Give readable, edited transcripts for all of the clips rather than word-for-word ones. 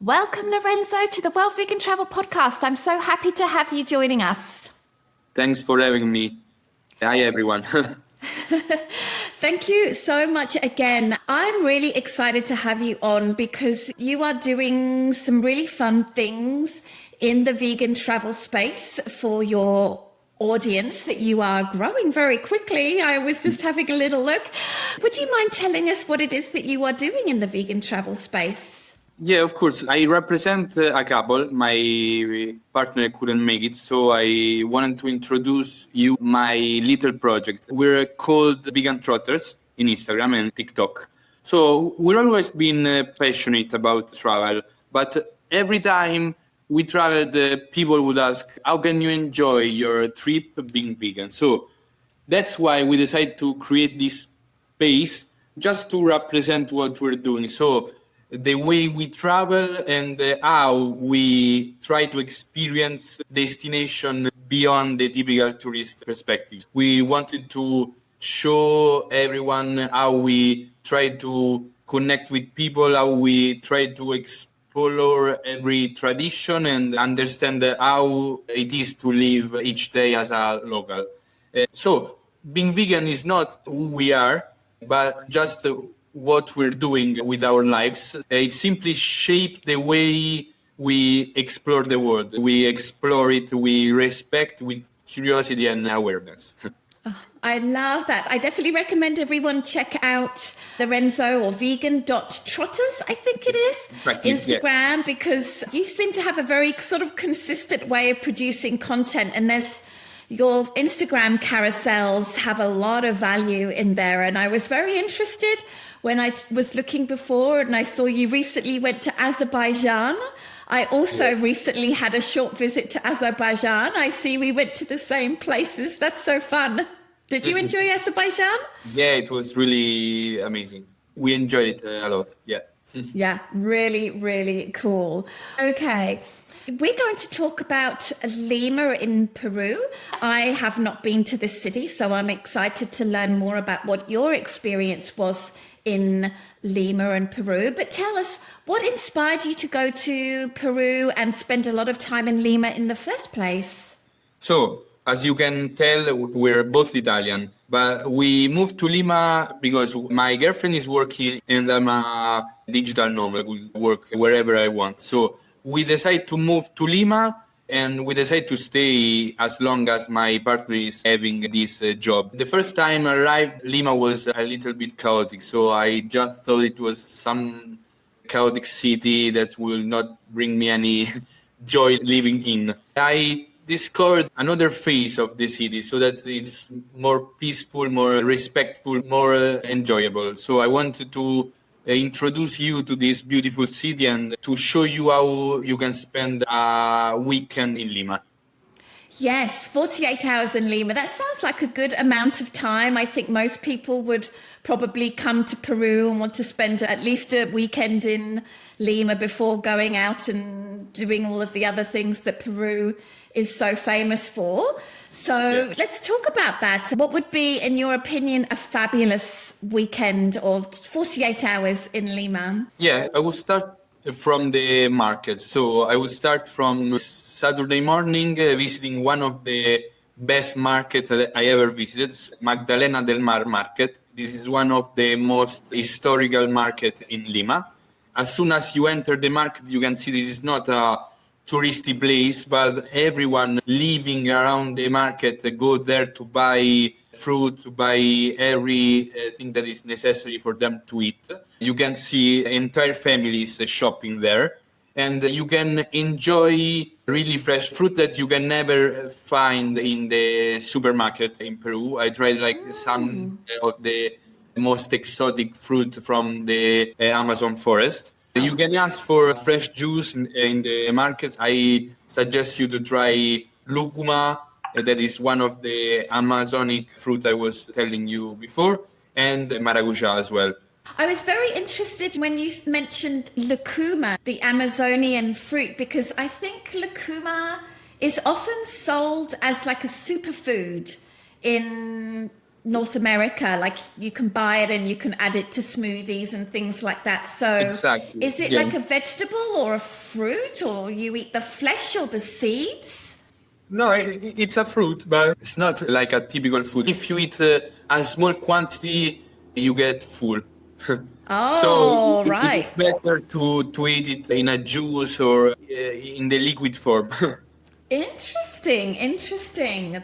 Welcome, Lorenzo, to the World Vegan Travel Podcast. I'm so happy to have you joining us. Thanks for having me. Hi, everyone. Thank you so much again. I'm really excited to have you on because you are doing some really fun things in the vegan travel space for your audience that you are growing very quickly. I was just having a little look. Would you mind telling us what it is that you are doing in the vegan travel space? Yeah, of course. I represent a couple. My partner couldn't make it, so I wanted to introduce you my little project. We're called Vegan Trotters in Instagram and TikTok. So we've always been passionate about travel, but every time we traveled, people would ask, how can you enjoy your trip being vegan? So that's why we decided to create this space just to represent what we're doing. So the way we travel and how we try to experience destination beyond the typical tourist perspective. We wanted to show everyone how we try to connect with people, how we try to explore every tradition and understand how it is to live each day as a local. So being vegan is not who we are, but just what we're doing with our lives. It simply shaped the way we explore the world. We explore it, we respect with curiosity and awareness. I love that. I definitely recommend everyone check out Lorenzo or vegan.trotters, I think it is, Instagram, yes. Because you seem to have a very sort of consistent way of producing content, and your Instagram carousels have a lot of value in there. And I was very interested when I was looking before and I saw you recently went to Azerbaijan. I also recently had a short visit to Azerbaijan. I see we went to the same places. That's so fun. Did you enjoy Azerbaijan? Yeah, it was really amazing. We enjoyed it a lot. Yeah. Yeah, really, really cool. Okay. We're going to talk about Lima in Peru. I have not been to this city, so I'm excited to learn more about what your experience was in Lima and Peru. But tell us, what inspired you to go to Peru and spend a lot of time in Lima in the first place? So, as you can tell, we're both Italian, but we moved to Lima because my girlfriend is working and I'm a digital nomad. We work wherever I want. So we decided to move to Lima and we decided to stay as long as my partner is having this job. The first time I arrived, Lima was a little bit chaotic. So I just thought it was some chaotic city that will not bring me any joy living in. I discovered another phase of the city so that it's more peaceful, more respectful, more enjoyable. So I wanted to introduce you to this beautiful city and to show you how you can spend a weekend in Lima. Yes, 48 hours in Lima. That sounds like a good amount of time. I think most people would probably come to Peru and want to spend at least a weekend in Lima before going out and doing all of the other things that Peru is so famous for. So Let's talk about that. What would be, in your opinion, a fabulous weekend of 48 hours in Lima? Yeah, I will start from the market. So I will start from Saturday morning visiting one of the best markets that I ever visited, Magdalena del Mar market. This is one of the most historical markets in Lima. As soon as you enter the market, you can see that it is not a touristy place, but everyone living around the market go there to buy fruit, to buy everything that is necessary for them to eat. You can see entire families shopping there, and you can enjoy really fresh fruit that you can never find in the supermarket in Peru. I tried some of the most exotic fruit from the Amazon forest. You can ask for fresh juice in the markets. I suggest you to try lucuma, that is one of the Amazonic fruit I was telling you before, and maracuja as well. I was very interested when you mentioned lucuma, the Amazonian fruit, because I think lucuma is often sold as like a superfood in North America, like you can buy it and you can add it to smoothies and things like that. So exactly. is it like a vegetable or a fruit, or you eat the flesh or the seeds? No, it's a fruit, but it's not like a typical food. If you eat a small quantity, you get full. Oh, so right. it's better to eat it in a juice or in the liquid form. Interesting.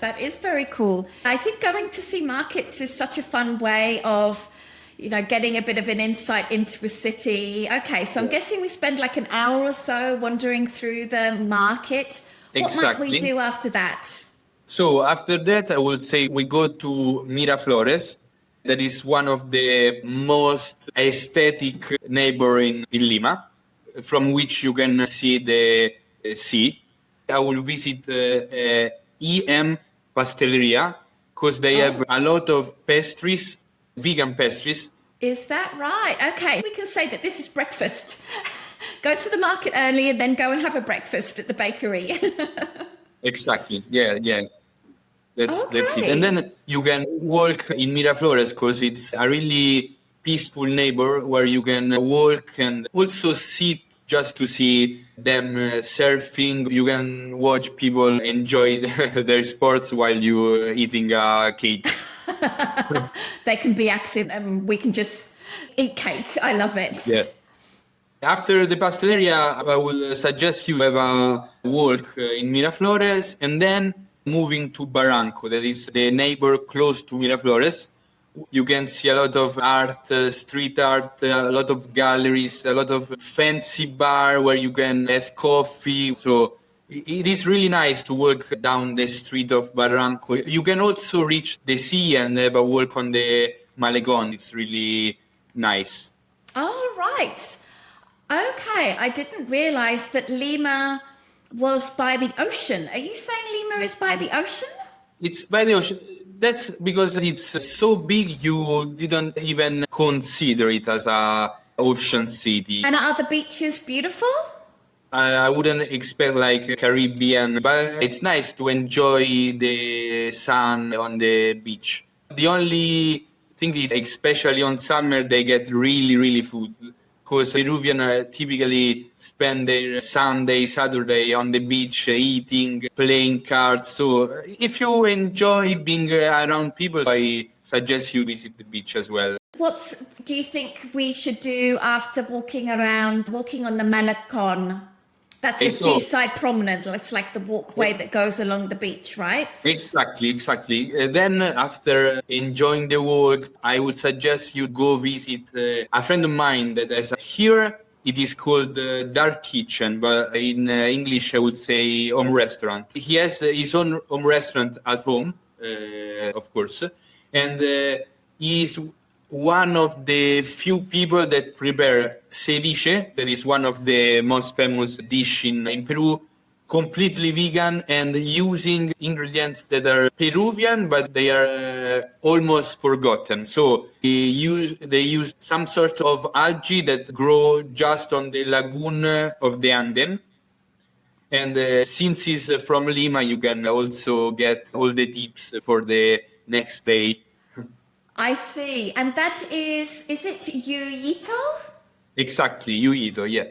That is very cool. I think going to see markets is such a fun way of, getting a bit of an insight into a city. Okay, so I'm guessing we spend like an hour or so wandering through the market. What might we do after that? So after that, I would say we go to Miraflores. That is one of the most aesthetic neighbor in Lima, from which you can see the sea. I will visit EM Pasteleria because they have a lot of pastries, vegan pastries. Is that right? Okay, we can say that this is breakfast. Go to the market early and then go and have a breakfast at the bakery. Exactly. Yeah. That's it. And then you can walk in Miraflores because it's a really peaceful neighbor where you can walk and also sit just to see them surfing. You can watch people enjoy their sports while you're eating a cake. They can be active and we can just eat cake. I love it. Yeah. After the pasteleria, I will suggest you have a walk in Miraflores and then moving to Barranco, that is the neighbor close to Miraflores. You can see a lot of art, street art, a lot of galleries, a lot of fancy bar where you can have coffee. So it is really nice to walk down the street of Barranco. You can also reach the sea and have a walk on the Malecón. It's really nice. Oh, right. Okay, I didn't realize that Lima was by the ocean. Are you saying Lima is by the ocean? It's by the ocean. That's because it's so big you didn't even consider it as a ocean city. And are the beaches beautiful? I wouldn't expect like Caribbean, but it's nice to enjoy the sun on the beach. The only thing is, especially on summer, they get really food. Because Peruvians typically spend their Sunday, Saturday on the beach eating, playing cards. So if you enjoy being around people, I suggest you visit the beach as well. What do you think we should do after walking on the Malecón? That's the seaside promenade. It's like the walkway that goes along the beach, right? Exactly. Then after enjoying the walk, I would suggest you go visit a friend of mine that has here. It is called Dark Kitchen, but in English I would say home restaurant. He has his own home restaurant at home, of course, and he's one of the few people that prepare ceviche, that is one of the most famous dish in Peru, completely vegan and using ingredients that are Peruvian, but they are almost forgotten. So they use some sort of algae that grow just on the lagoon of the Anden. And since he's from Lima, you can also get all the tips for the next day. I see. And that is it Yuyito? Exactly, Yuyito, yeah.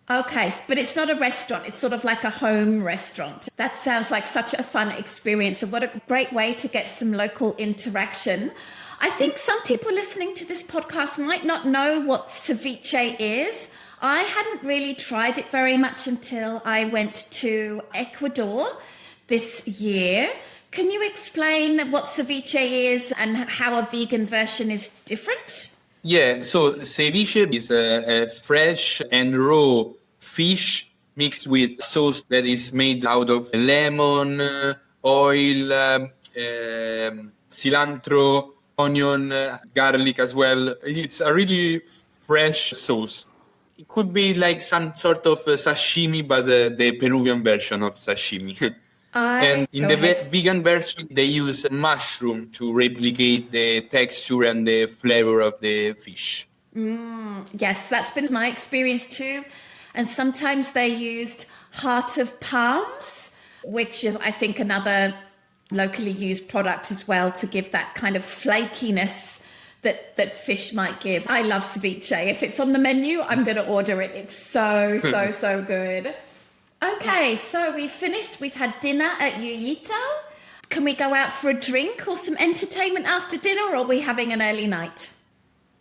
Okay, but it's not a restaurant. It's sort of like a home restaurant. That sounds like such a fun experience. And what a great way to get some local interaction. I think some people listening to this podcast might not know what ceviche is. I hadn't really tried it very much until I went to Ecuador this year. Can you explain what ceviche is and how a vegan version is different? Yeah, so ceviche is a fresh and raw fish mixed with sauce that is made out of lemon, oil, cilantro, onion, garlic as well. It's a really fresh sauce. It could be like some sort of sashimi, but the Peruvian version of sashimi. And in the vegan version, they use mushroom to replicate the texture and the flavor of the fish. Yes, that's been my experience too. And sometimes they used heart of palms, which is, I think, another locally used product as well to give that kind of flakiness that fish might give. I love ceviche. If it's on the menu, I'm going to order it. It's so good. Okay, so we've finished. We've had dinner at Yuyito. Can we go out for a drink or some entertainment after dinner, or are we having an early night?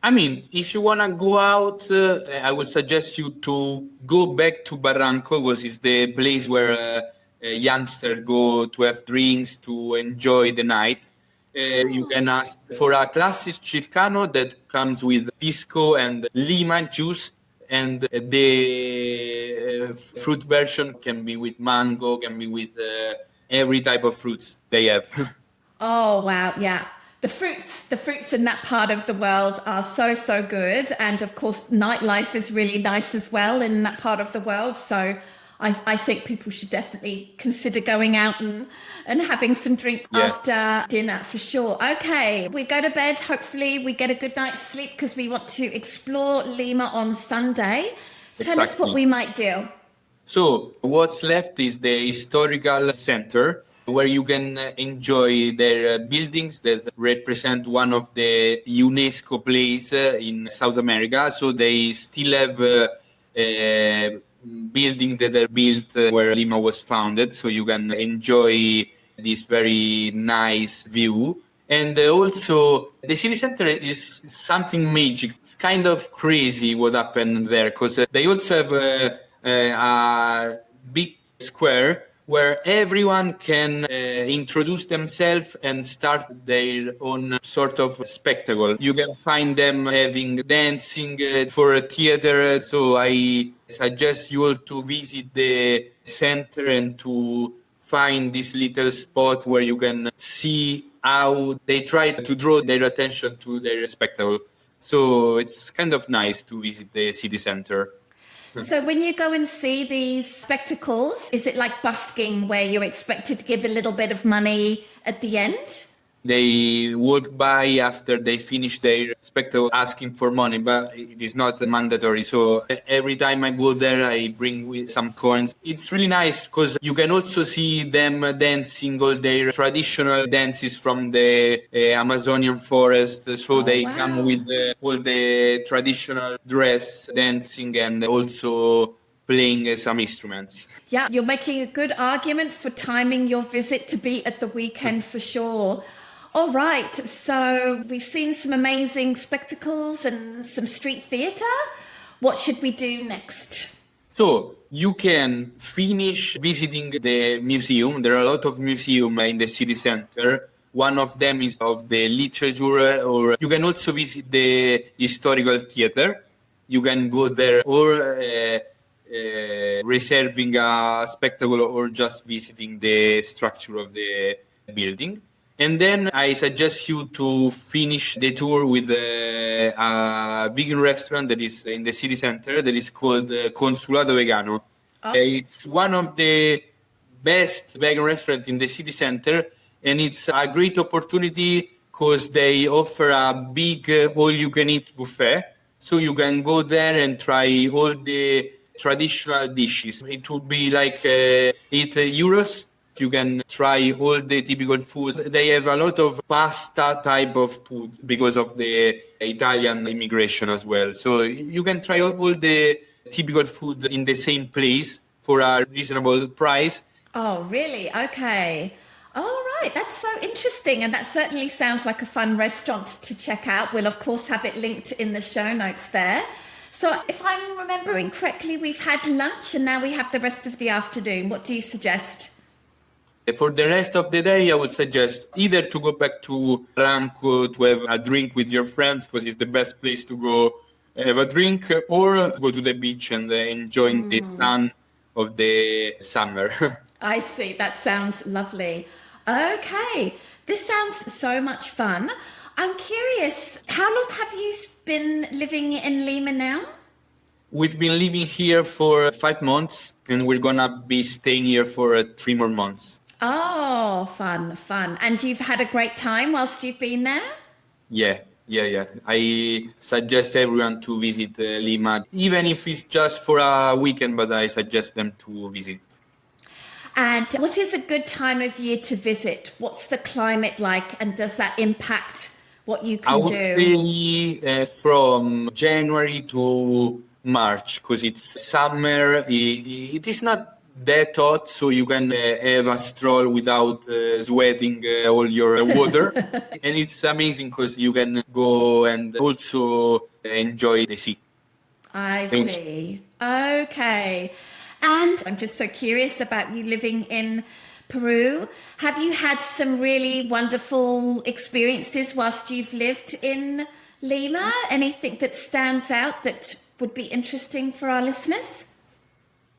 I mean, if you want to go out, I would suggest you to go back to Barranco, because it's the place where youngsters go to have drinks, to enjoy the night. You can ask for a classic Chilcano that comes with pisco and Lima juice, and the fruit version can be with mango, can be with every type of fruits they have. Oh, wow. Yeah. The fruits in that part of the world are so good. And of course, nightlife is really nice as well in that part of the world. So I think people should definitely consider going out and having some drink after dinner for sure. Okay, we go to bed. Hopefully we get a good night's sleep because we want to explore Lima on Sunday. Tell us what we might do. So what's left is the historical center, where you can enjoy their buildings that represent one of the UNESCO places in South America. So they still have buildings that are built where Lima was founded, so you can enjoy this very nice view. And also, the city center is something magic. It's kind of crazy what happened there, because they also have a big square where everyone can introduce themselves and start their own sort of spectacle. You can find them having dancing for a theater. So I suggest you all to visit the center and to find this little spot where you can see how they try to draw their attention to their spectacle. So it's kind of nice to visit the city center. So when you go and see these spectacles, is it like busking where you're expected to give a little bit of money at the end? They walk by after they finish their spectacle asking for money, but it is not mandatory. So every time I go there, I bring with some coins. It's really nice because you can also see them dancing all their traditional dances from the Amazonian forest. So they come with all the traditional dress, dancing, and also playing some instruments. Yeah, you're making a good argument for timing your visit to be at the weekend for sure. All right, so we've seen some amazing spectacles and some street theatre. What should we do next? So you can finish visiting the museum. There are a lot of museums in the city center. One of them is of the literature, or you can also visit the historical theater. You can go there or reserving a spectacle or just visiting the structure of the building. And then I suggest you to finish the tour with a vegan restaurant that is in the city center that is called Consulado Vegano. It's one of the best vegan restaurants in the city center, and it's a great opportunity because they offer a big all-you-can-eat buffet. So you can go there and try all the traditional dishes. It would be like €8. You can try all the typical foods. They have a lot of pasta type of food because of the Italian immigration as well. So you can try all the typical food in the same place for a reasonable price. Oh, really? Okay. All right. That's so interesting. And that certainly sounds like a fun restaurant to check out. We'll, of course, have it linked in the show notes there. So if I'm remembering correctly, we've had lunch and now we have the rest of the afternoon. What do you suggest? For the rest of the day, I would suggest either to go back to Ranco to have a drink with your friends, because it's the best place to go have a drink, or go to the beach and enjoying the sun of the summer. I see. That sounds lovely. Okay. This sounds so much fun. I'm curious, how long have you been living in Lima now? We've been living here for 5 months, and we're going to be staying here for 3 more months. Oh, fun. And you've had a great time whilst you've been there? Yeah. I suggest everyone to visit Lima, even if it's just for a weekend, but I suggest them to visit. And what is a good time of year to visit? What's the climate like, and does that impact what you can do? I would say from January to March, because it's summer. It is not that hot, so you can have a stroll without sweating all your water. And it's amazing because you can go and also enjoy the sea. I see. Okay. And I'm just so curious about you living in Peru. Have you had some really wonderful experiences whilst you've lived in Lima? Anything that stands out that would be interesting for our listeners?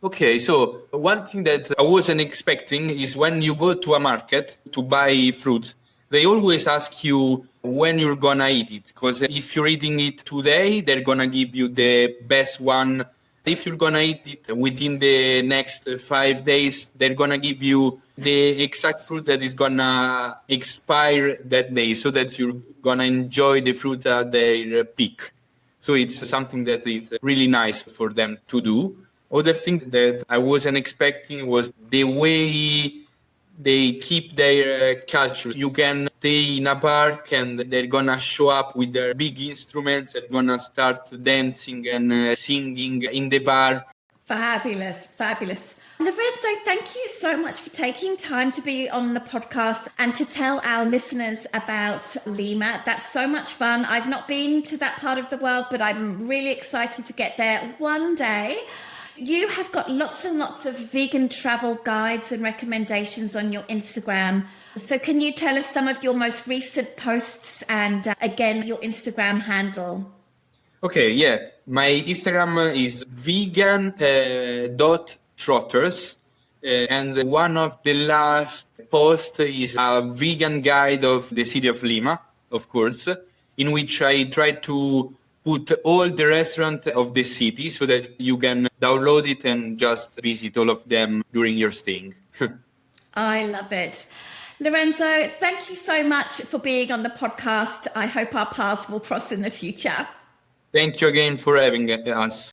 Okay, so one thing that I wasn't expecting is when you go to a market to buy fruit, they always ask you when you're gonna eat it. Because if you're eating it today, they're gonna give you the best one. If you're gonna eat it within the next 5 days, they're gonna give you the exact fruit that is gonna expire that day, so that you're gonna enjoy the fruit at their peak. So it's something that is really nice for them to do. Other thing that I wasn't expecting was the way they keep their culture. You can stay in a park and they're gonna show up with their big instruments and gonna start dancing and singing in the bar. Fabulous, fabulous. Lorenzo, thank you so much for taking time to be on the podcast and to tell our listeners about Lima. That's so much fun. I've not been to that part of the world, but I'm really excited to get there one day. You have got lots and lots of vegan travel guides and recommendations on your Instagram. So can you tell us some of your most recent posts and again, your Instagram handle? Okay, yeah. My Instagram is vegan.trotters. And one of the last posts is a vegan guide of the city of Lima, of course, in which I try to put all the restaurants of the city so that you can download it and just visit all of them during your staying. I love it. Lorenzo, thank you so much for being on the podcast. I hope our paths will cross in the future. Thank you again for having us.